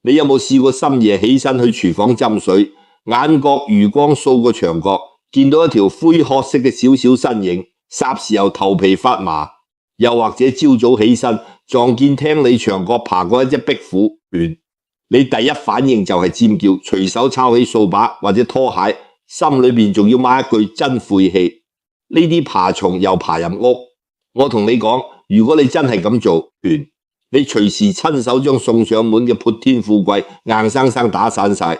你有冇試過深夜起身去廚房斟水，眼角餘光掃過牆角，見到一條灰褐色嘅小小身影，霎時又頭皮發麻？又或者朝早起身撞見廳裏牆角爬過一隻壁虎，你第一反應就係尖叫，隨手抄起掃把或者拖鞋，心裏面仲要罵一句真晦氣。呢啲爬蟲又爬入屋，我同你講，如果你真係咁做，你隨時親手將送上門嘅潑天富貴硬生生打散晒。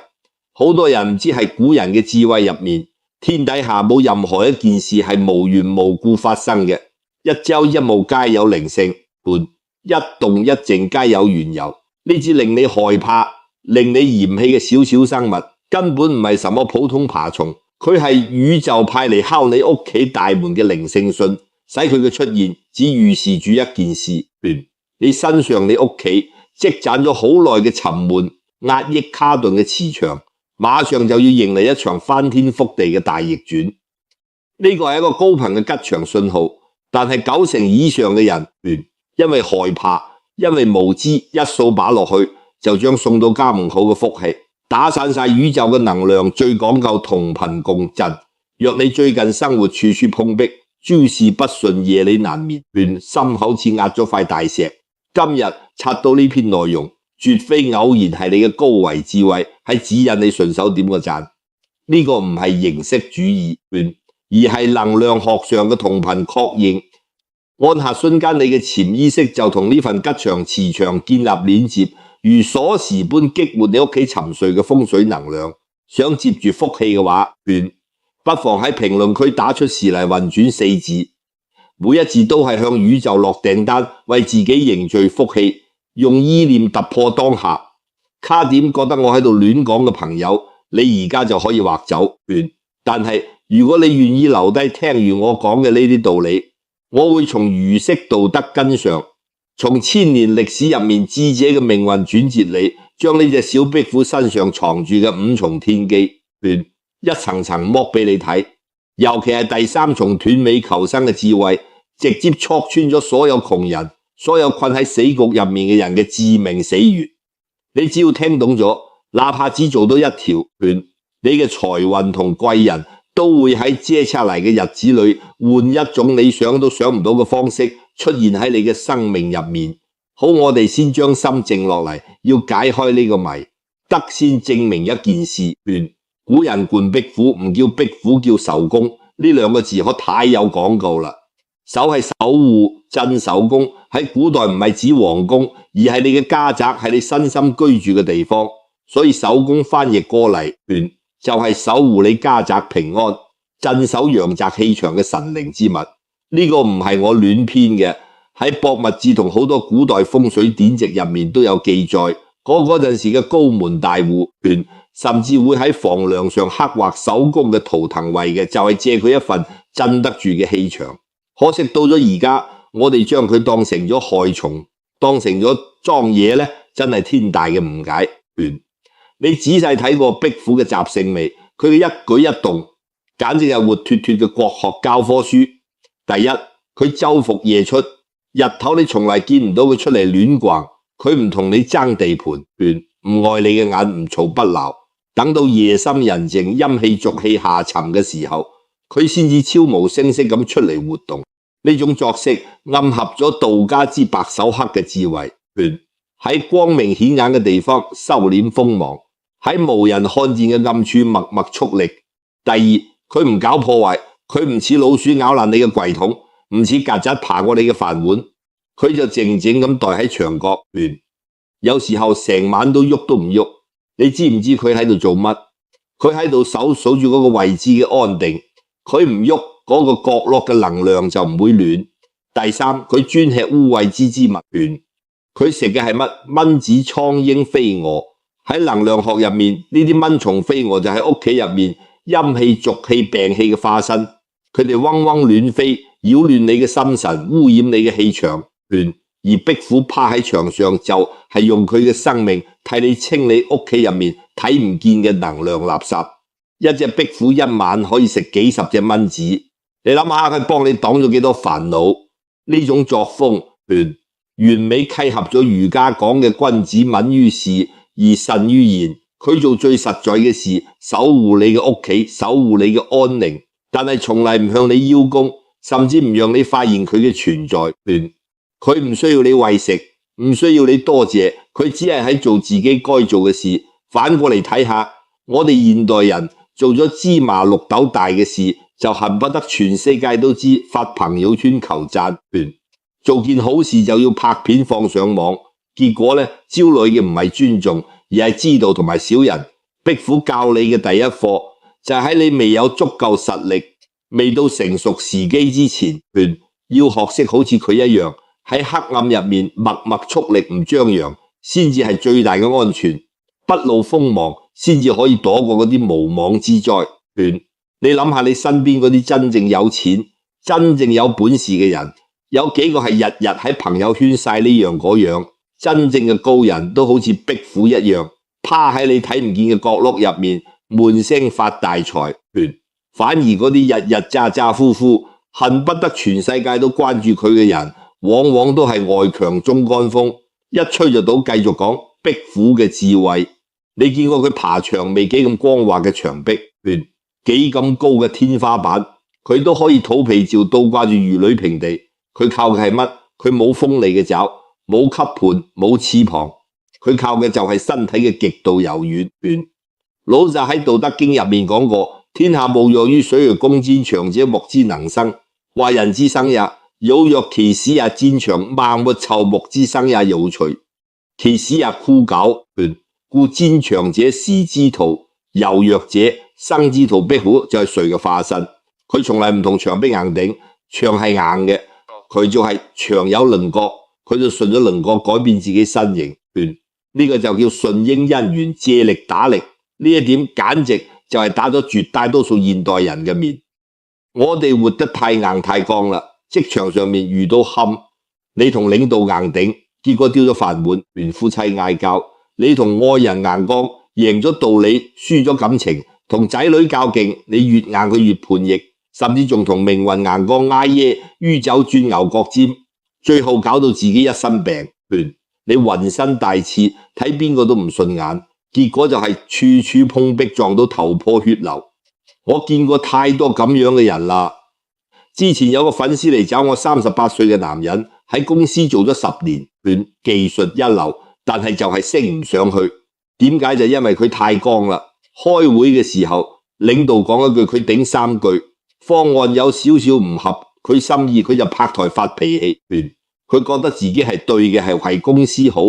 好多人唔知係古人嘅智慧入面，天底下冇任何一件事係無緣無故發生嘅，一朝一暮皆有靈性，一動一靜皆有緣由。呢隻令你害怕、令你嫌棄嘅小小生物，根本唔係什麼普通爬蟲，佢係宇宙派嚟敲你屋企大門嘅靈性信，使佢嘅出現只預示住一件事，你身上你屋企積攢咗好耐嘅沉悶、壓抑卡頓嘅磁場，馬上就要迎嚟一場翻天覆地嘅大逆轉。呢個係一個高頻嘅吉祥信號，但係90%以上嘅人，因為害怕、因為無知，一掃把落去就將送到家門口嘅福氣打散晒。宇宙嘅能量最講究同頻共振。若你最近生活處處碰壁，諸事不順，夜裏難眠，心口似壓咗塊大石，今日刷到呢篇內容，絕非偶然，係你嘅高維智慧，係指引你順手點個讚。呢個唔係形式主義，而係能量學上嘅同頻確認。按下瞬間，你嘅潛意識就同呢份吉祥磁場建立鏈接，如鎖匙般激活你屋企沉睡嘅風水能量。想接住福氣嘅話，不妨喺評論區打出時嚟運轉4字，每一字都係向宇宙落訂單，為自己凝聚福氣，用意念突破當下。卡點覺得我喺度亂講嘅朋友，你而家就可以劃走。但係如果你願意留低聽完我講嘅呢啲道理，我會從儒釋道德根上，從千年歷史入面智者嘅命運轉折你，將呢隻小壁虎身上藏住嘅5重天機，一層層剝俾你睇。尤其係第3重斷尾求生嘅智慧，直接戳穿咗所有窮人、所有困喺死局入面嘅人嘅致命死穴。你只要聽懂咗，哪怕只做到一條，你嘅財運同貴人都會喺接下嚟嘅日子裏換一種你想都想唔到嘅方式出現喺你嘅生命入面。好，我哋先將心靜落嚟，要解開呢個謎。得先證明一件事，古人灌壁虎唔叫壁虎，叫守宮。呢2個字可太有講究啦。守係守護，鎮守宮喺古代唔係指皇宮，而係你嘅家宅，係你身心居住嘅地方。所以守宮翻譯過嚟，就係守護你家宅平安、鎮守陽宅氣場嘅神靈之物。呢個唔係我亂編嘅，喺博物志同好多古代風水典籍入面都有記載。嗰陣時嘅高門大戶，甚至會喺房梁上刻畫守宮嘅圖騰位嘅，就係借佢一份鎮得住嘅氣場。可惜到咗而家，我哋將佢當成咗害蟲，當成咗裝嘢呢，真係天大嘅誤解。你仔細睇過壁虎嘅習性未？佢嘅一舉一動簡直係活脫脫嘅國學教科書。第一，佢晝伏夜出，日頭你從來見唔到佢出嚟亂逛，佢唔同你爭地盤，唔礙你嘅眼，唔嘈不鬧。等到夜深人靜、陰氣濁氣下沉嘅時候，佢先至悄無聲息咁出嚟活動。呢種作息暗合咗道家之白手刻嘅智慧，喺光明顯眼嘅地方收斂鋒芒，喺無人看見嘅暗處默默蓄力。第二，佢唔搞破壞，佢唔似老鼠咬爛你嘅櫃桶，唔似曱甴爬過你嘅飯碗，佢就靜靜咁待喺牆角，有時候成晚都喐都唔喐。你知唔知佢喺度做乜？佢喺度數住嗰個位置嘅安定，佢唔喐，嗰個角落嘅能量就唔會亂。第三，佢專吃污穢之物，佢食嘅係乜？蚊子、蒼蠅、飛蛾。喺能量學入面，呢啲蚊蟲飛蛾就喺屋企入面陰氣、濁氣、病氣嘅花生，佢哋嗡嗡亂飛，擾亂你嘅心神，污染你嘅氣場。而壁虎趴喺牆上就係用佢嘅生命替你清理屋企入面睇唔見嘅能量垃圾。一隻壁虎一晚可以食幾十隻蚊子，你諗下佢幫你擋咗幾多煩惱？呢種作風，完美契合咗儒家講嘅君子敏於事而慎於言。佢做最實在嘅事，守護你嘅屋企，守護你嘅安寧，但係從嚟唔向你邀功，甚至唔讓你發現佢嘅存在。佢唔需要你餵食，唔需要你多謝，佢只係喺做自己該做嘅事。反過嚟睇下，我哋現代人做咗芝麻綠豆大嘅事，就恨不得全世界都知，發朋友圈求讚。做件好事就要拍片放上網，結果呢，招來嘅唔係尊重，而係知道同埋小人。壁虎教你嘅第一課就係喺你未有足夠實力、未到成熟時機之前，要學識好似佢一樣喺黑暗入面默默蓄力唔張揚，先至係最大嘅安全。不露鋒芒，先至可以躲過嗰啲無妄之災。你諗下你身邊嗰啲真正有錢、真正有本事嘅人，有幾個係日日喺朋友圈晒呢樣嗰樣？真正嘅高人都好似壁虎一樣，趴喺你睇唔見嘅角落入面，悶聲發大財。反而嗰啲日日咋咋呼呼，恨不得全世界都關注佢嘅人，往往都係外強中乾風，一吹就倒。繼續講壁虎嘅智慧，你見過佢爬牆未？幾咁光滑嘅牆壁，幾咁高嘅天花板，佢都可以肚皮照倒掛住如履平地。佢靠嘅係乜？佢冇鋒利嘅爪，冇吸盤，冇翅膀，佢靠嘅就係身體嘅極度柔軟。老子喺《道德經》入面講過，天下無若於水而攻堅強者，莫之能生。話人之生也，有若其使也堅強，萬物籌木之生也有隨，其使也枯槁。故堅強者仕之徒，柔弱者生之徒。壁虎就係誰嘅化身？佢從來唔同牆壁硬頂，牆係硬嘅，佢就係牆有稜角，佢就順咗稜角改變自己身形。呢個就叫順應因緣，借力打力。呢一點簡直就係打咗絕大多數現代人嘅面。我哋活得太硬太剛啦，職場上面遇到坎，你同領導硬頂，結果丟咗飯碗，連夫妻嗌交；你同愛人硬剛，贏咗道理，輸咗感情；同仔女較勁，你越硬佢越叛逆，甚至仲同命運硬剛挨耶，酗酒轉牛角尖，最後搞到自己一身病。你渾身大刺，睇邊個都唔順眼，結果就係處處碰壁，撞到頭破血流。我見過太多咁樣嘅人啦。之前有個粉絲嚟找我，38歲嘅男人喺公司做咗10年，技術一流，但係就係升唔上去。點解？就因為佢太剛啦。開會嘅時候，領導講一句，佢頂3句，方案有少少唔合佢心意，佢就拍台發脾氣。佢覺得自己係對嘅，係為公司好。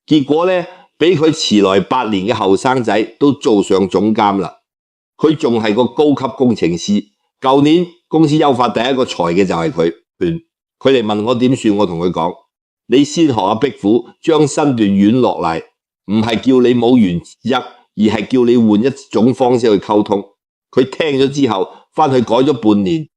結果呢，俾佢遲來8年嘅後生仔都做上總監啦。佢仲係個高級工程師。舊年公司優化第一個裁嘅就係佢。佢嚟問我點算，我同佢講：你先學下壁虎，將身段軟落嚟，唔係叫你冇原則，而係叫你換一種方式去溝通。佢聽咗之後，翻去改咗半年。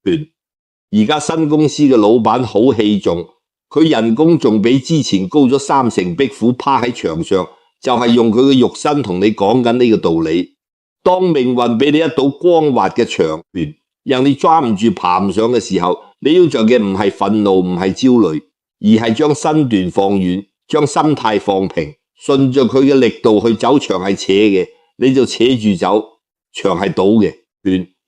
而家新公司嘅老闆好器重，佢人工仲比之前高咗30%。壁虎趴喺牆上，就係用佢嘅肉身同你講緊呢個道理。當命運俾你一道光滑嘅牆，讓你抓唔住爬唔上嘅時候，你要做嘅唔係憤怒，唔係焦慮，而係將身段放遠，將心態放平，順着佢嘅力度去走。牆係斜嘅，你就斜住走；牆係倒嘅，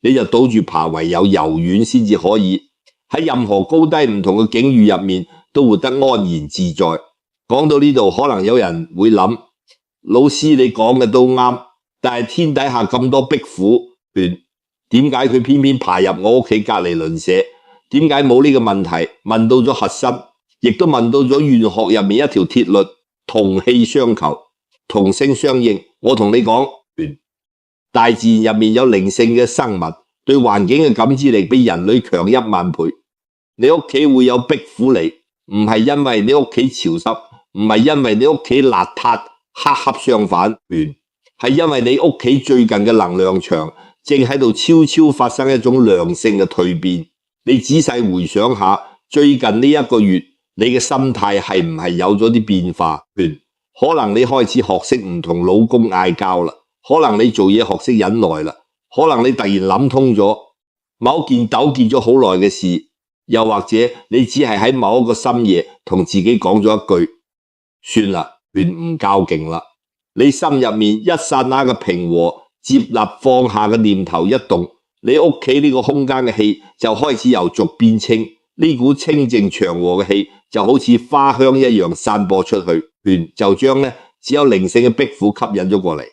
你就倒住爬。唯有柔軟先至可以喺任何高低唔同嘅境遇入面都活得安然自在。講到呢度，可能有人會諗，老師你講嘅都啱，但係天底下咁多壁虎，點解佢偏偏爬入我屋企隔籬鄰舍？點解冇呢個問題？問到咗核心，亦都問到咗玄學入面一條鐵律：同氣相求，同聲相應。我同你講，大自然入面有靈性嘅生物，對環境嘅感知力比人類強1萬倍。你屋企會有壁虎嚟，唔係因為你屋企潮濕，唔係因為你屋企邋遢，恰恰相反，係因為你屋企最近嘅能量場正喺度悄悄發生一種良性嘅蛻變。你仔細回想下，最近呢1個月，你嘅心態係唔係有咗啲變化？可能你開始學識唔同老公嗌交啦，可能你做嘢學識忍耐啦，可能你突然諗通咗某件糾結咗好耐嘅事，又或者你只係喺某一個深夜同自己講咗一句，算啦，唔較勁啦。你心入面一剎那嘅平和、接納、放下嘅念頭一動，你屋企呢個空間嘅氣就開始由濁變清，呢股清靜祥和嘅氣就好似花香一樣散播出去，就將只有靈性嘅壁虎吸引咗過嚟。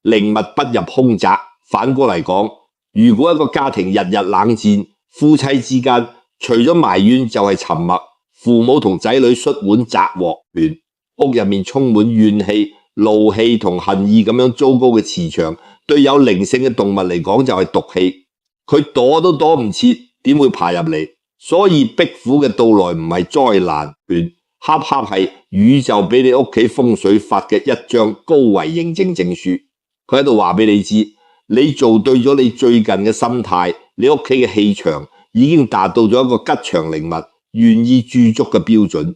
靈物不入空宅。反過嚟講，如果一個家庭日日冷戰，夫妻之間除咗埋怨就係沉默，父母同仔女摔碗砸鑊，屋入面充滿怨氣、怒氣同恨意咁樣糟糕嘅磁場，對有靈性嘅動物嚟講就係毒氣，佢躲都躲唔切，點會爬入嚟？所以壁虎嘅到來唔係災難，恰恰係宇宙俾你屋企風水發嘅一張高維認證證書，佢喺度話俾你知。你做對咗你最近嘅心態，你屋企嘅氣場已經達到咗一個吉祥靈物願意駐足嘅標準。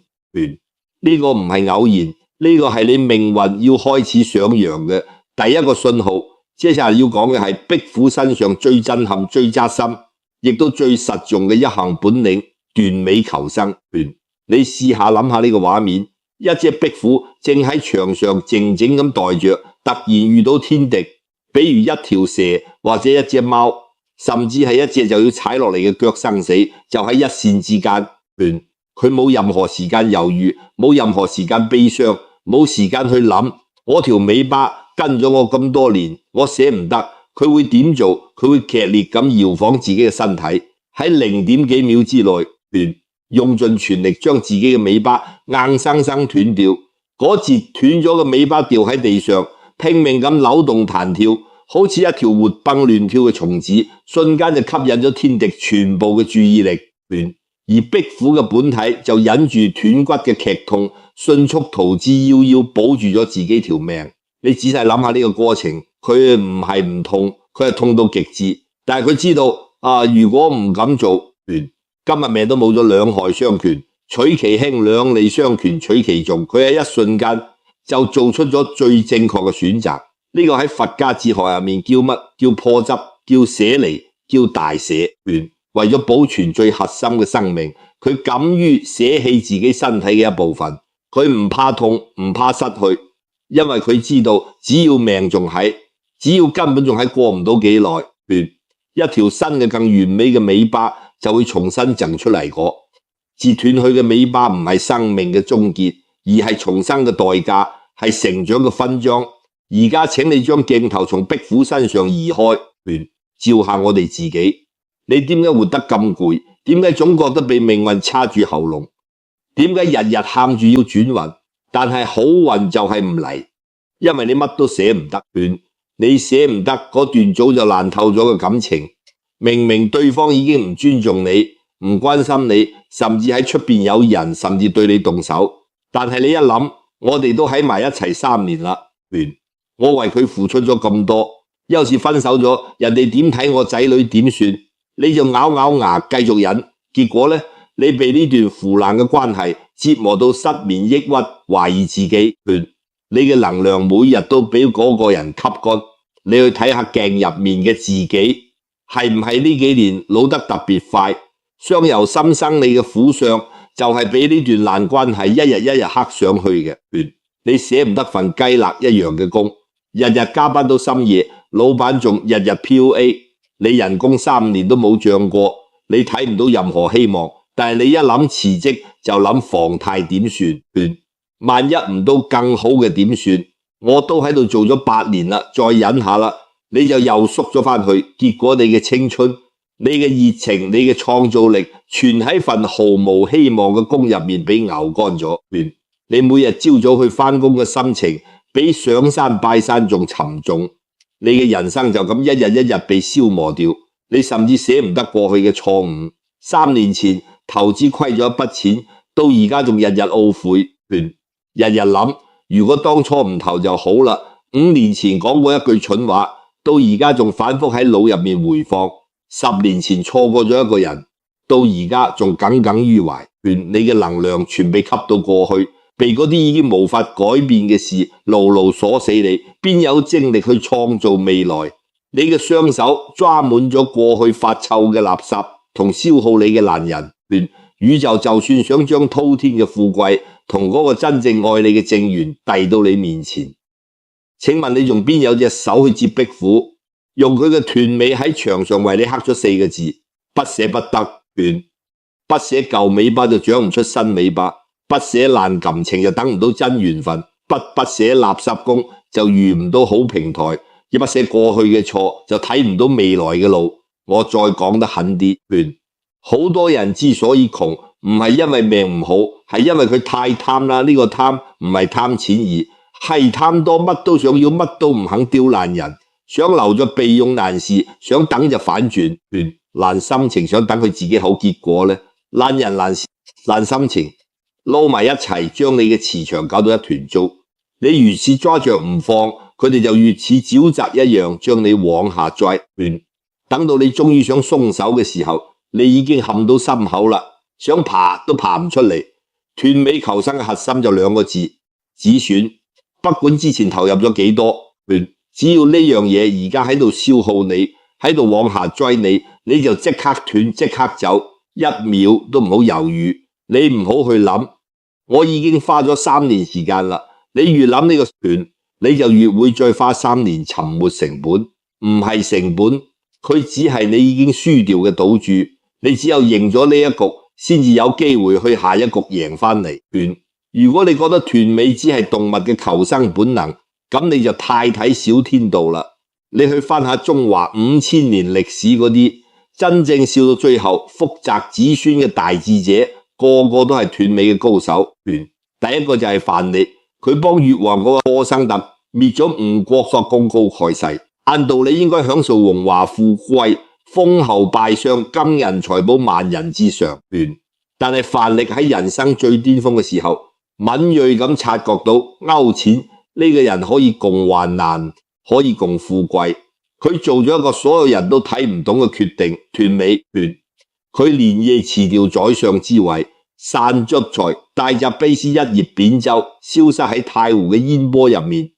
呢個唔係偶然，呢個係你命運要開始上揚嘅第一個信號。接下來要講嘅係壁虎身上最震撼、最扎心，亦都最實用嘅一項本領——斷尾求生。你試下諗下呢個畫面，一隻壁虎正喺牆上靜靜咁待着，突然遇到天敵。比如一條蛇或者一隻貓，甚至係一隻就要踩落嚟嘅腳生死，就喺一線之間。佢冇任何時間猶豫，冇任何時間悲傷，冇時間去諗我條尾巴跟咗我咁多年，我捨唔得。佢會點做？佢會劇烈咁搖晃自己嘅身體，喺0點幾秒之內，用盡全力將自己嘅尾巴硬生生斷掉。嗰節斷咗嘅尾巴掉喺地上，拼命咁扭動彈跳，好似一條活蹦亂跳嘅蟲子，瞬間就吸引咗天敵全部嘅注意力。而壁虎嘅本體就忍住斷骨嘅劇痛，迅速逃之夭夭，保住咗自己條命。你仔細諗下呢個過程，佢唔係唔痛，佢係痛到極致，但係佢知道如果唔敢做，今日命都冇咗，兩害相權取其輕，兩利相權取其重。佢喺一瞬間就做出咗最正確嘅選擇。呢個喺佛家哲學入面叫乜？叫破執，叫捨離，叫大捨。為咗保存最核心嘅生命，佢敢於捨棄自己身體嘅一部分。佢唔怕痛，唔怕失去，因為佢知道只要命仲喺，只要根本仲喺過唔到幾耐，一條新嘅更完美嘅尾巴就會重新掙出嚟過。截斷佢嘅尾巴唔係生命嘅終結，而係重生嘅代價，係成長嘅勳章。而家請你將鏡頭從壁虎身上移開，照下我哋自己。你點解活得咁攰？點解總覺得被命運叉住喉嚨？點解日日喊住要轉運，但係好運就係唔嚟？因為你乜都捨唔得。你捨唔得嗰段早就爛透咗嘅感情，明明對方已經唔尊重你，唔關心你，甚至喺出邊有人甚至對你動手，但係你一諗，我哋都喺埋一齊3年啦，我為佢付出咗咁多，有時分手咗，人哋點睇我仔女點算？你就咬咬牙繼續忍，結果呢，你被呢段腐爛嘅關係折磨到失眠、抑鬱、懷疑自己。你嘅能量每日都俾嗰個人吸乾。你去睇下鏡入面嘅自己，係唔係呢幾年老得特別快？相由心生，你嘅苦相就係俾呢段爛關係一日一日刻上去嘅。你捨唔得份雞肋一樣嘅工，日日加班到深夜，老闆仲日日 PUA， 你人工3年都冇漲過，你睇唔到任何希望。但係你一諗辭職就諗房貸點算？萬一唔到更好嘅點算？我都喺度做咗8年啦，再忍下啦，你就又縮咗翻去。結果你嘅青春、你嘅熱情、你嘅創造力，全喺份毫無希望嘅工入面俾熬乾咗。你每日朝早去翻工嘅心情，比上山拜山仲沉重。你嘅人生就咁一日一日被消磨掉。你甚至捨唔得過去嘅錯誤。3年前投資虧咗一筆錢，到而家仲日日懊悔，日日諗如果當初唔投就好啦。5年前講過一句蠢話，到而家仲反覆喺腦入面回放。10年前錯過咗一個人，到而家仲耿耿於懷。你嘅能量全被吸到過去，被嗰啲已經無法改變嘅事牢牢鎖死你，邊有精力去創造未來？你嘅雙手抓滿咗過去發臭嘅垃圾同消耗你嘅爛人。宇宙就算想將滔天嘅富貴同嗰個真正愛你嘅正緣遞到你面前，請問你仲邊有隻手去接壁虎，用佢嘅斷尾喺牆上為你刻咗4個字：不捨不得。不捨舊尾巴就長唔出新尾巴，不捨爛感情就等唔到真緣分，不捨垃圾工就遇唔到好平台，亦不捨過去嘅錯就睇唔到未來嘅路。我再講得狠啲，好多人之所以窮，唔係因為命唔好，係因為佢太貪啦。呢個貪唔係貪錢係貪多，乜都想要，乜都唔肯刁難人，想留咗備用難事，想等就反轉，爛心情想等佢自己好結果呢，爛人爛事爛心情撈埋一齊，將你嘅磁場搞到一團糟。你越是抓着唔放，佢哋就越似沼澤一樣將你往下拽。等到你終於想鬆手嘅時候，你已經陷到心口啦，想爬都爬唔出嚟。斷尾求生嘅核心就2個字：止損。不管之前投入咗幾多，只要呢樣嘢而家喺度消耗你，喺度往下追你，你就即刻斷，即刻走，1秒都唔好猶豫。你唔好去諗，我已經花咗3年時間啦。你越諗呢個斷，你就越會再花3年沉沒成本，唔係成本，佢只係你已經輸掉嘅賭注。你只有贏咗呢一局，先至有機會去下一局贏返嚟。如果你覺得斷尾只係動物嘅求生本能，咁你就太睇小天道啦。你去翻下中華5000年歷史嗰啲，真正笑到最後福澤子孫嘅大智者，個個都係斷尾嘅高手。第一個就係范蠡，佢幫越王嗰個柯生特滅咗吳國，所功高蓋世，按道理應該享受榮華富貴、封侯拜相、金銀財寶萬人之上。但係范蠡喺人生最巔峰嘅時候，敏銳咁察覺到勾踐呢個人可以共患難，可以共富貴。佢做咗一個所有人都睇唔懂嘅決定，斷尾。佢連夜辭掉宰相之位，散卒財，帶着卑詩一葉扁舟，消失喺太湖嘅煙波入面。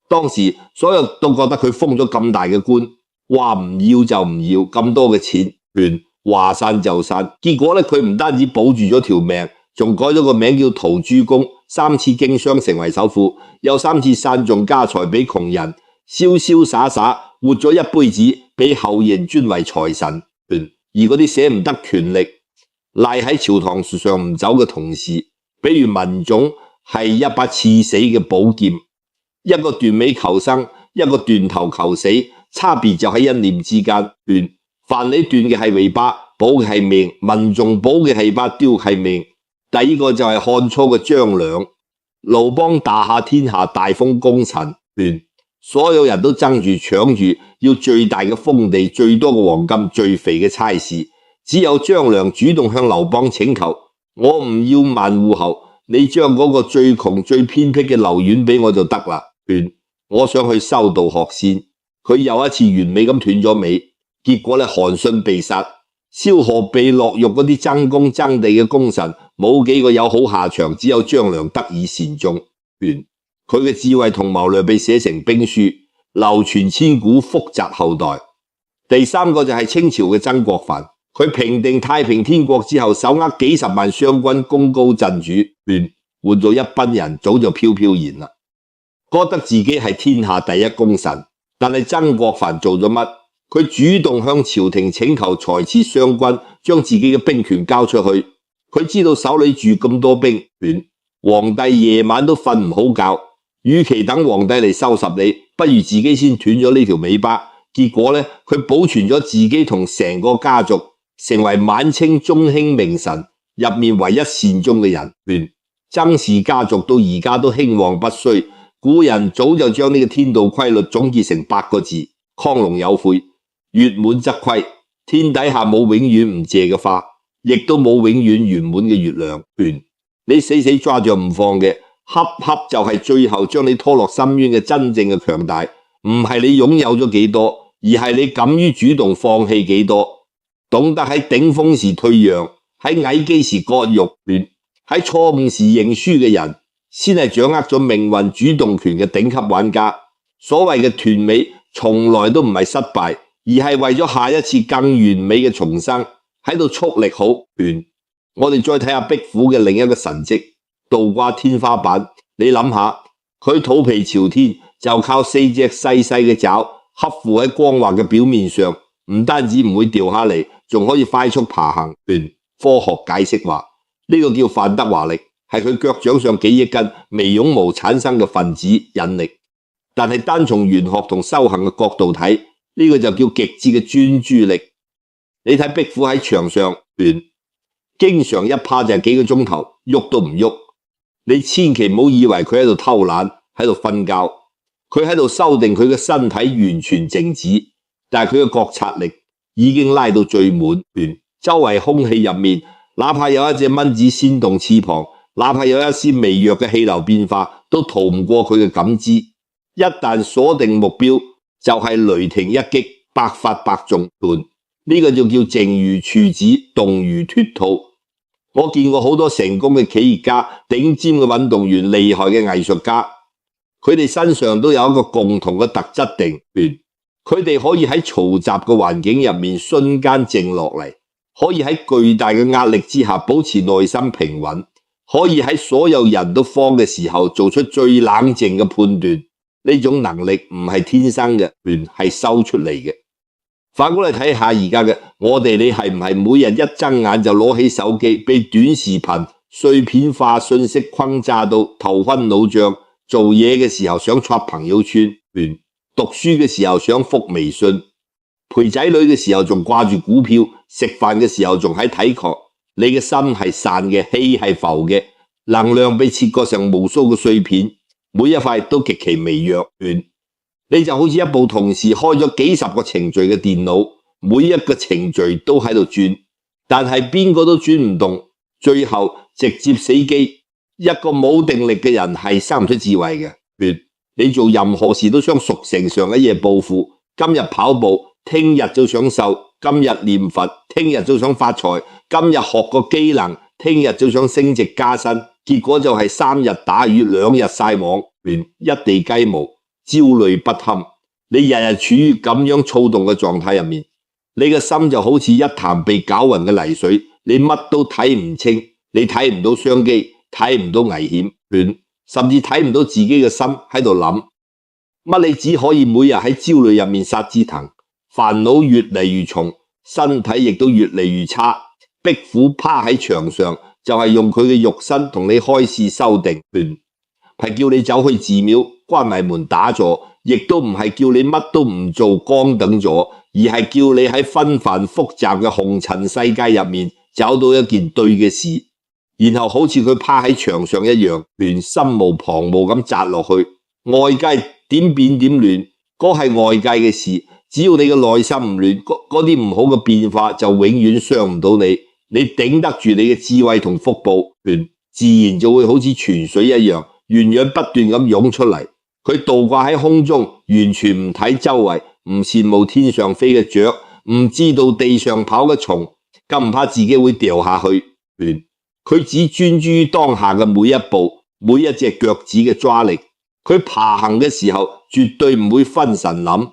當時所有都覺得佢封咗咁大嘅官，話唔要就唔要，咁多嘅錢，話散就散。結果呢，佢唔單止保住咗條命，仲改咗個名叫陶朱公，3次經商成為首富，又3次散盡家財俾窮人，瀟瀟灑灑活咗一輩子，俾後人尊為財神。而嗰啲捨唔得權力，賴喺朝堂上唔走嘅同事，比如文種，係一把刺死嘅寶劍，一個斷尾求生，一個斷頭求死，差別就喺一念之間。范蠡斷嘅係尾巴，保嘅係命；文種保嘅係把刀，係命。第二個就係漢初嘅張良，劉邦打下天下，大封功臣，所有人都爭住搶住要最大嘅封地、最多嘅黃金、最肥嘅差事。只有張良主動向劉邦請求：我唔要萬戶侯，你將嗰個最窮最偏僻嘅劉縣俾我就得啦。我想去修道學仙。佢又一次完美咁斷咗尾。結果呢，韓信被殺，蕭何被落獄，嗰啲爭功爭地嘅功臣冇幾個有好下場，只有張良得以善終。佢嘅智慧同謀略被寫成兵書，流傳千古，福澤後代。第三個就係清朝嘅曾國藩，佢平定太平天國之後，手握幾十萬湘軍，功高震主，換咗一班人早就飄飄然啦，覺得自己係天下第一功臣。但係曾國藩做咗乜？佢主動向朝廷請求裁撤湘軍，將自己嘅兵權交出去。佢知道手裏住咁多兵，皇帝夜晚都瞓唔好覺，與其等皇帝嚟收拾你，不如自己先斷咗呢條尾巴。結果呢，佢保存咗自己同成個家族，成為晚清中興名臣入面唯一善終嘅人。曾氏家族到而家都興旺不衰。古人早就將呢個天道規律總結成8個字：亢龍有悔，月滿則虧。天底下冇永遠唔謝嘅花，亦都冇永遠圓滿嘅月亮。你死死抓着唔放嘅，恰恰就係最後將你拖落深淵嘅真正嘅強大。唔係你擁有咗幾多，而係你敢於主動放棄幾多。懂得喺頂峰時退讓，喺危機時割肉，喺錯誤時認輸嘅人，先係掌握咗命運主動權嘅頂級玩家。所謂嘅斷尾，從來都唔係失敗，而係為咗下一次更完美嘅重生，喺度蓄力好。我哋再睇下壁虎嘅另一個神蹟，倒掛天花板。你諗下，佢肚皮朝天，就靠4隻細細嘅爪恰附喺光滑嘅表面上，唔單止唔會掉下嚟，仲可以快速爬行。科學解釋話，呢個叫范德華力，係佢腳掌上幾億根微絨毛產生嘅分子引力。但係單從玄學同修行嘅角度睇，呢個就叫極致嘅專注力。你睇壁虎喺牆上經常一趴就係幾個鐘頭，喐都唔喐。你千祈唔好以為佢喺度偷懶，喺度瞓覺，佢喺度修訂佢嘅身體完全靜止，但係佢嘅覺察力已經拉到最滿。周圍空氣入面，哪怕有一隻蚊子扇動翅膀，哪怕有一絲微弱嘅氣流變化，都逃唔過佢嘅感知。一旦鎖定目標，就係雷霆一擊，百發百中。呢個就叫靜如處子，動如脫兔。我見過好多成功嘅企業家、頂尖嘅運動員、厲害嘅藝術家，佢哋身上都有一個共同嘅特質定，佢哋可以喺嘈雜嘅環境入面瞬間靜落嚟，可以喺巨大嘅壓力之下保持內心平穩，可以喺所有人都慌嘅時候做出最冷靜嘅判斷。呢種能力唔係天生嘅，係修出嚟嘅。反過嚟睇下而家嘅我哋，你係唔係每日一睜眼就攞起手機，被短視頻碎片化信息轟炸到頭昏腦脹？做嘢嘅時候想刷朋友圈，讀書嘅時候想覆微信，陪仔女嘅時候仲掛住股票，食飯嘅時候仲喺睇劇。你嘅心係散嘅，氣係浮嘅，能量被切割成無數個碎片，每一塊都極其微弱。你就好似一部同時開咗幾十個程序嘅電腦，每一個程序都喺度轉，但係邊個都轉唔動，最後直接死機。一個冇定力嘅人係生唔出智慧嘅。你做任何事都想熟成上一夜暴富，今日跑步，聽日就想瘦；今日念佛，聽日就想發財；今日學個機能，聽日就想升職加薪。結果就係3日打魚2日曬網，一地雞毛，焦慮不堪。你日日處於咁樣躁動嘅狀態入面，你嘅心就好似一潭被攪勻嘅泥水，你乜都睇唔清，你睇唔到商機，睇唔到危險，甚至睇唔到自己嘅心喺度諗乜。你只可以每日喺焦慮入面殺枝藤，煩惱越嚟越重，身體亦都越嚟越差。壁虎趴喺牆上，就係用佢嘅肉身同你開示修定，係叫你走去寺廟關埋門打坐，亦都唔係叫你乜都唔做光等咗，而係叫你喺紛繁複雜嘅紅塵世界入面找到一件對嘅事，然後好似佢趴喺牆上一樣，心無旁騖咁扎落去。外界點變點亂，嗰係外界嘅事，只要你嘅內心唔亂，嗰啲唔好嘅變化就永遠傷唔到你。你頂得住你嘅智慧同福報，自然就會好似泉水一樣，源源不斷咁湧出嚟。佢倒掛喺空中，完全唔睇周圍，唔羨慕天上飛嘅雀，唔知道地上跑嘅蟲，更唔怕自己會掉下去。佢只專注於當下嘅每一步，每一隻腳趾嘅抓力。佢爬行嘅時候，絕對唔會分神諗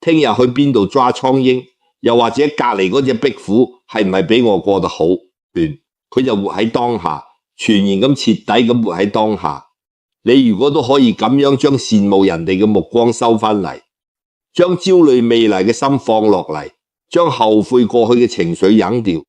聽日去邊度抓蒼蠅，又或者隔籬嗰隻壁虎係唔係比我過得好？佢就活喺當下，全然咁徹底咁活喺當下。你如果都可以咁樣將羨慕人哋嘅目光收翻嚟，將焦慮未來嘅心放落嚟，將後悔過去嘅情緒忍掉，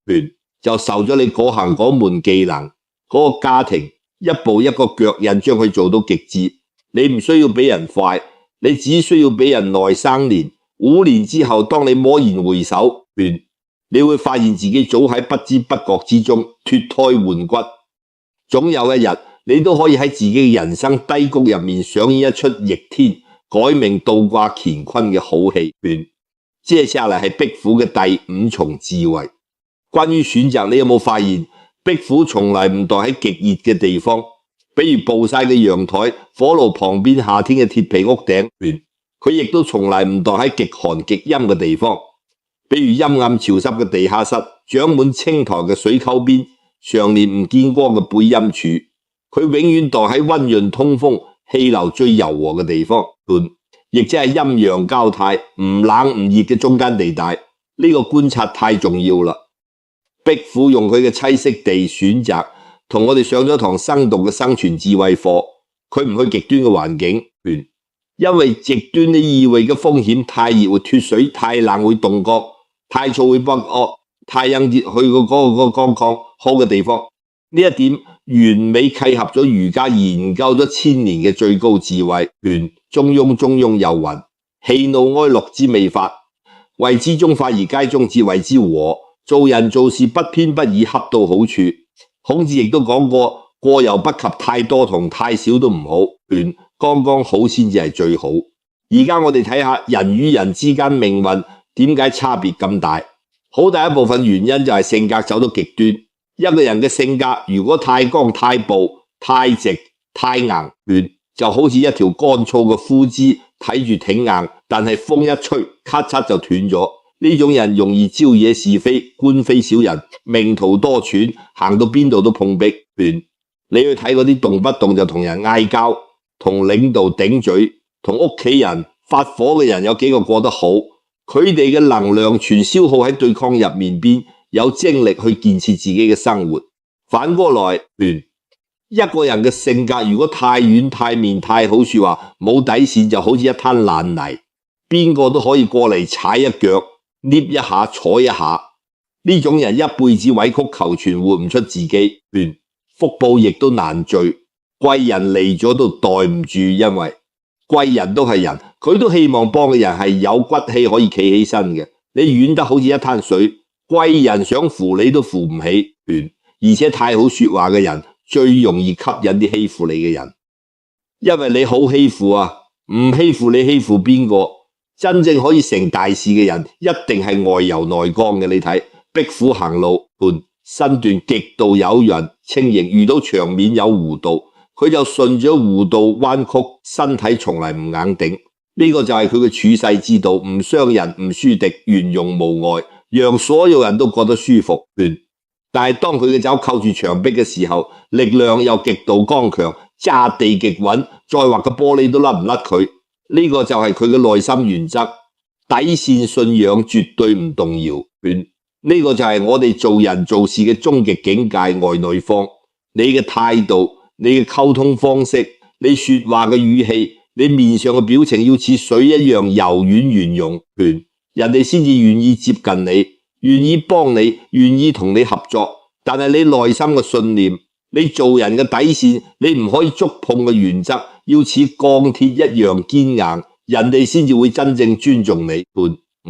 就受咗你嗰行嗰門技能，嗰個家庭一步一個腳印將佢做到極致。你唔需要比人快，你只需要比人耐生年。5年之後，當你驀然回首，你會發現自己早喺不知不覺之中脫胎換骨。總有一日，你都可以喺自己嘅人生低谷入面上演一出逆天改命倒掛乾坤嘅好戲。接下來係壁虎嘅第5重智慧。關於選擇，你有冇發現壁虎從來唔待喺極熱嘅地方，比如暴曬嘅陽台、火爐旁邊、夏天嘅鐵皮屋頂。佢亦都從來唔待喺極寒極陰嘅地方，比如陰暗潮濕嘅地下室、長滿青苔嘅水溝邊、常年唔見光嘅背陰處。佢永遠待喺溫潤通風、氣流最柔和嘅地方，亦即係陰陽交泰、唔冷唔熱嘅中間地帶。呢個觀察太重要啦。壁虎用佢嘅棲息地選擇，同我哋上咗堂生動嘅生存智慧課。佢唔去極端嘅環境，因為極端嘅意味嘅風險，太熱會脫水，太冷會凍僵，太燥會不惡，太陰熱去個乾曠好嘅地方。呢一點完美契合咗儒家研究咗1000年嘅最高智慧。中庸有云：喜怒哀樂之未發，謂之中法而皆中至謂之和。做人做事不偏不倚，恰到好處。孔子亦都講過，過猶不及，太多同太少都唔好，剛剛好先至係最好。而家我哋睇下人與人之間命運點解差別咁大，好大一部分原因就係性格走到極端。一個人嘅性格如果太剛太暴太直太硬，就好似一條乾燥嘅枯枝，睇住挺硬，但係風一吹咔嚓就斷咗。呢種人容易招惹是非，官非小人，命途多舛，行到邊度都碰壁。你去睇嗰啲動不動就同人嗌交，同領導頂嘴，同屋企人發火嘅人，有幾個過得好？佢哋嘅能量全消耗喺對抗入面邊，有精力去建設自己嘅生活。反過來，一個人嘅性格如果太軟太面太好說話，冇底線，就好似一灘爛泥，邊個都可以過嚟踩一腳，捏一下，坐一下。呢種人一輩子委曲求全，活唔出自己，福報亦都難聚。貴人嚟咗都待唔住，因為貴人都係人，佢都希望幫嘅人係有骨氣可以企起身嘅。你軟得好似一灘水，貴人想扶你都扶唔起。而且太好說話嘅人最容易吸引啲欺負你嘅人，因為你好欺負啊，唔欺負你欺負邊個？真正可以成大事嘅人，一定係外柔內剛嘅。你睇壁虎行路，身段極度柔韌輕盈，遇到牆面有弧度，佢就順咗弧度彎曲，身體從來唔硬頂。呢個就係佢嘅處世之道，唔傷人，唔輸敵，圓融無礙，讓所有人都覺得舒服。但係當佢嘅爪扣住牆壁嘅時候，力量又極度剛強，揸地極穩，再劃個玻璃都甩唔甩佢。呢個就係佢嘅內心原則，底線信仰絕對唔動搖。呢個就係我哋做人做事嘅終極境界，外內方。你嘅態度，你嘅溝通方式，你說話嘅語氣，你面上嘅表情要似水一樣柔軟圓融，人哋先至願意接近你，願意幫你，願意同你合作。但係你內心嘅信念，你做人嘅底線，你唔可以觸碰嘅原則，要似鋼鐵一樣堅硬，人哋先至會真正尊重你，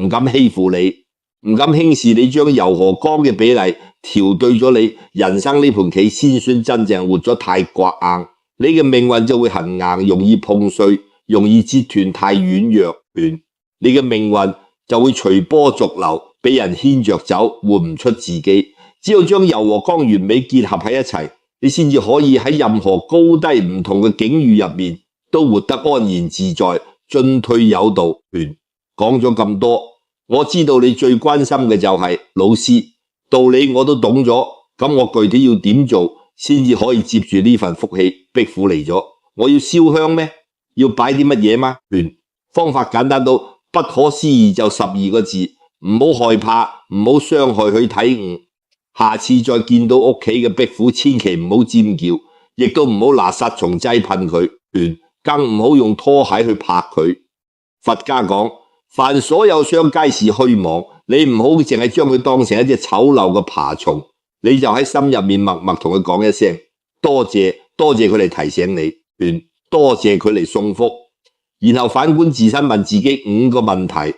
唔敢欺負你，唔敢輕視你，將柔和剛嘅比例調對咗你人生呢盤棋，先算真正活咗太刮硬，你嘅命運就會很硬，容易碰碎，容易折斷，太軟弱，你嘅命運就會隨波逐流，俾人牽着走，活唔出自己。只要將柔和剛完美結合喺一齊，你先至可以喺任何高低唔同嘅境遇入面都活得安然自在，進退有道。講咗咁多，我知道你最關心嘅就係老師，道理我都懂咗，咁我具體要點做先至可以接住呢份福氣？壁虎嚟咗，我要燒香咩？要擺啲乜嘢嗎？方法簡單到不可思議，就12個字，唔好害怕，唔好傷害佢體悟。下次再見到屋企嘅壁虎，千祈唔好尖叫，亦都唔好拿殺蟲劑噴佢，更唔好用拖鞋去拍佢。佛家講，凡所有相皆是虛妄，你唔好淨係將佢當成一隻醜陋嘅爬蟲，你就喺心入面默默同佢講一聲多謝，多謝佢嚟提醒你，多謝佢嚟送福。然後反觀自身，問自己5個問題，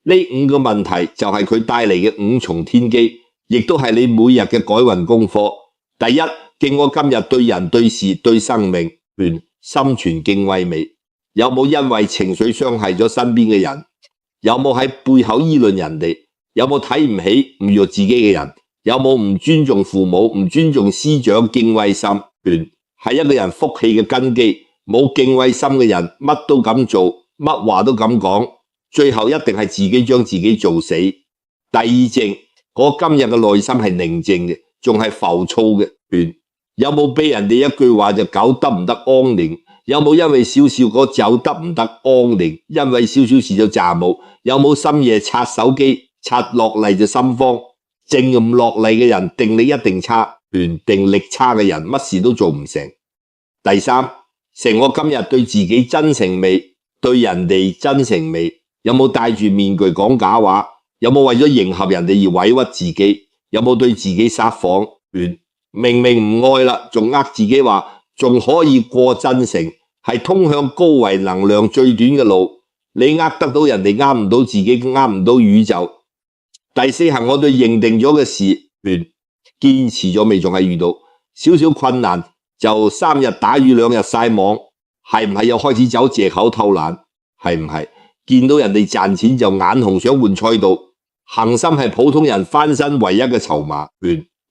呢5個問題就係佢帶嚟嘅5重天機，亦都係你每日嘅改運功課。第一，敬我今日對人對事對生命，心存敬畏美。有冇因為情緒傷害咗身邊嘅人？有冇喺背後議論人哋？有冇睇唔起侮辱自己嘅人？有冇唔尊重父母、唔尊重師長？敬畏心係一個人福氣嘅根基。冇敬畏心嘅人，乜都敢做，乜話都敢講，最後一定係自己將自己做死。第二正，我今日嘅內心係寧靜嘅，仲係浮躁嘅。有冇俾人哋一句話就搞得唔得安寧？有冇因為少少個走得唔得安寧？因為少少事就炸冇？有冇深夜刷手機刷落嚟就心慌？靜唔落嚟嘅人，定力一定差，定力差嘅人乜事都做唔成。第三，成我今日對自己真誠未？對人哋真誠未？有冇戴住面具講假話？有冇為咗迎合人哋而委屈自己？有冇對自己撒謊？明明唔愛啦，仲呃自己話仲可以過真誠，係通向高維能量最短嘅路。你呃得到人哋，呃唔到自己，呃唔到宇宙。第四行，我對認定咗嘅事，堅持咗未？仲係遇到少少困難就3日打魚2日曬網，係唔係又開始走借口偷懶？係唔係見到人哋賺錢就眼紅想換賽道？恒心係普通人翻身唯一嘅籌碼。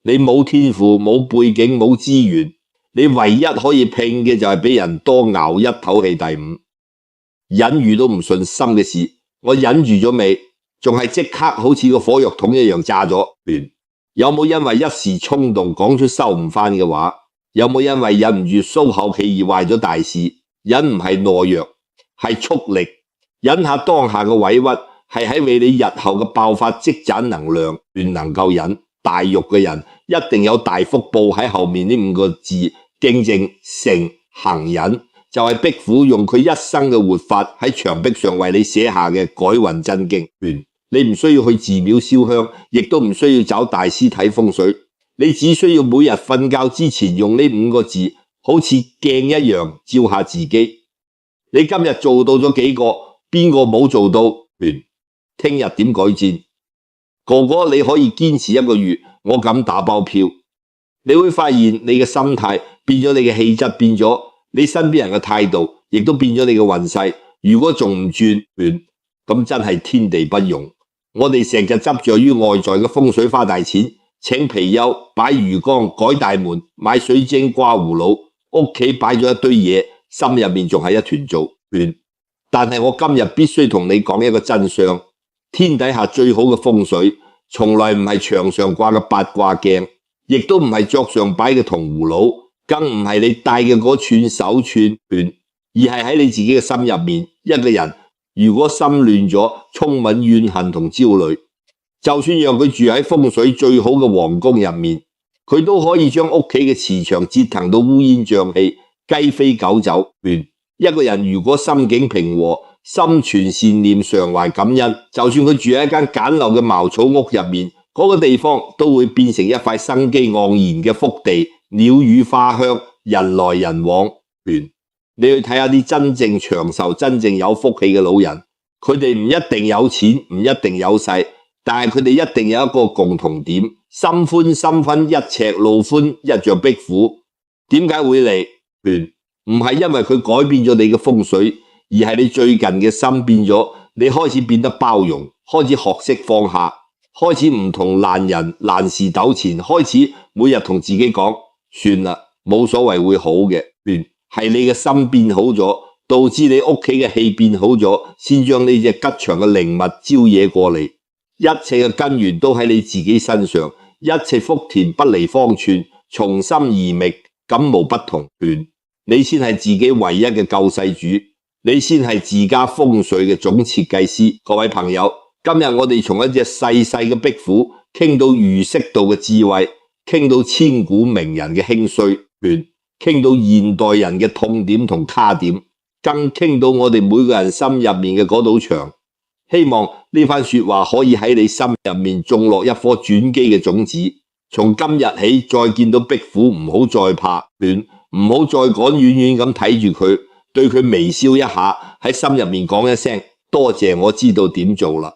你冇天賦、冇背景、冇資源，你唯一可以拼嘅就係俾人多熬一口氣。第五，忍遇到唔順心嘅事，我忍住咗未？仲係即刻好似個火藥桶一樣炸咗？有冇因為一時衝動講出收唔翻嘅話？有冇因為忍唔住鬆口氣而壞咗大事？忍唔係懦弱，係蓄力。忍下當下嘅委屈，係喺為你日後嘅爆發積攢能量。能夠忍大肉嘅人，一定有大福報喺後面呢5個字：敬正誠行忍，就係壁虎用佢一生嘅活法喺牆壁上為你寫下嘅改運真經。你唔需要去寺廟燒香，亦都唔需要找大師睇風水，你只需要每日瞓覺之前用呢5個字，好似鏡一樣照下自己。你今日做到咗幾個？邊個冇做到？聽日點改戰？個個你可以堅持1個月，我敢打包票。你會發現你嘅心態變咗，你嘅氣質變咗，你身邊人嘅態度亦都變咗你嘅運勢。如果仲唔轉，咁真係天地不容。我哋成日執着於外在嘅風水花大錢，請貔貅、擺魚缸、改大門、買水晶、掛葫蘆，屋企擺咗一堆嘢，心入面仲係一團糟。但係我今日必須同你講一個真相，天底下最好嘅風水，從來唔係牆上掛嘅八卦鏡，亦都唔係桌上擺嘅銅葫蘆，更唔係你戴嘅嗰串手串，而係喺你自己嘅心入面。一個人如果心亂咗，充滿怨恨同焦慮，就算讓佢住喺風水最好嘅皇宮入面，佢都可以將屋企嘅磁場折騰到烏煙瘴氣、雞飛狗走。一個人如果心境平和，心存善念，常懷感恩，就算佢住喺一間簡陋嘅茅草屋入面，嗰個地方都會變成一塊生機盎然嘅福地，鳥語花香，人來人往。你去睇下啲真正長壽、真正有福氣嘅老人，佢哋唔一定有錢，唔一定有勢，但係佢哋一定有一個共同點：心寬心分一尺，路寬一丈壁虎。點解會嚟？唔係因為佢改變咗你嘅風水，而係你最近嘅心變咗，你開始變得包容，開始學識放下，開始唔同爛人爛事糾纏，開始每日同自己講：算啦，冇所謂，會好嘅。係你嘅心變好咗，導致你屋企嘅氣變好咗，先將呢隻吉祥嘅靈物招惹過嚟。一切嘅根源都喺你自己身上，一切福田不離方寸，從心而覓，感無不同。你先係自己唯一嘅救世主，你先係自家風水嘅總設計師。各位朋友，今日我哋從一隻細細嘅壁虎傾到儒釋道嘅智慧，傾到千古名人嘅興衰，傾到現代人嘅痛點同卡點，更傾到我哋每個人心入面嘅嗰堵牆。希望呢番說話可以喺你心入面種落一顆轉機嘅種子。從今日起，再見到壁虎唔好再怕，唔好再趕遠遠咁睇住佢，對佢微笑一下，喺心入面講一聲多謝，我知道點做啦。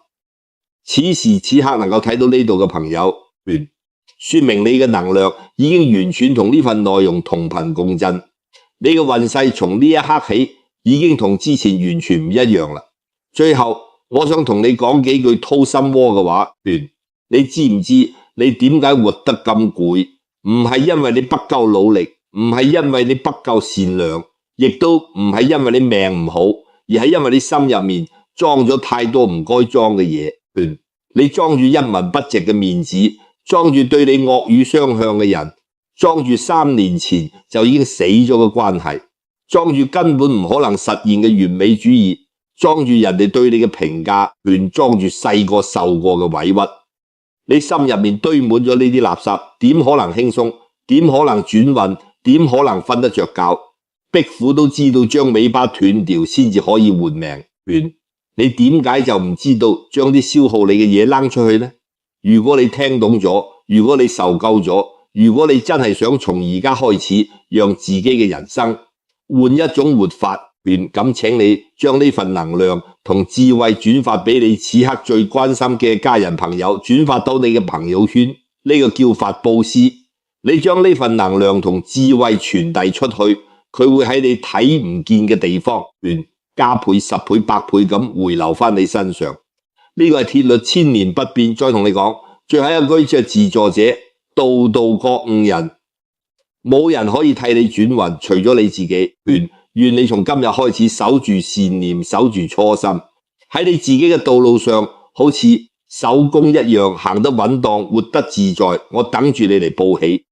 此時此刻能夠睇到呢度嘅朋友，說明你嘅能量已經完全同呢份內容同頻共振，你嘅運勢從呢一刻起已經同之前完全唔一樣啦。最後我想同你講幾句掏心窩嘅話，你知唔知你點解活得咁攰？唔係因為你不夠努力，唔係因為你不夠善良，亦都唔係因為你命唔好，而係因為你心入面裝咗太多唔該裝嘅嘢。你裝住一文不值嘅面子，裝住對你惡語相向嘅人，裝住3年前就已經死咗嘅關係，裝住根本唔可能實現嘅完美主義，裝住人哋對你嘅評價，裝住細個受過嘅委屈。你心入面堆滿咗呢啲垃圾，點可能輕鬆？點可能轉運？點可能瞓得着覺？壁虎都知道將尾巴斷掉先至可以換命。你點解就唔知道將啲消耗你嘅嘢扔出去呢？如果你聽懂咗，如果你受夠咗，如果你真係想從而家開始讓自己嘅人生換一種活法，咁請你將呢份能量同智慧轉發俾你此刻最關心嘅家人朋友，轉發到你嘅朋友圈，呢個叫發布施。你將呢份能量同智慧傳遞出去，佢會喺你睇唔見嘅地方加倍、10倍、100倍咁回流返你身上。呢個係鐵律千年不變。再同你講，最後一句就係自助者，度度覺悟人，冇人可以替你轉運，除咗你自己。願你從今日開始守住善念，守住初心，喺你自己嘅道路上好似手工一樣行得穩當，活得自在。我等住你嚟報喜。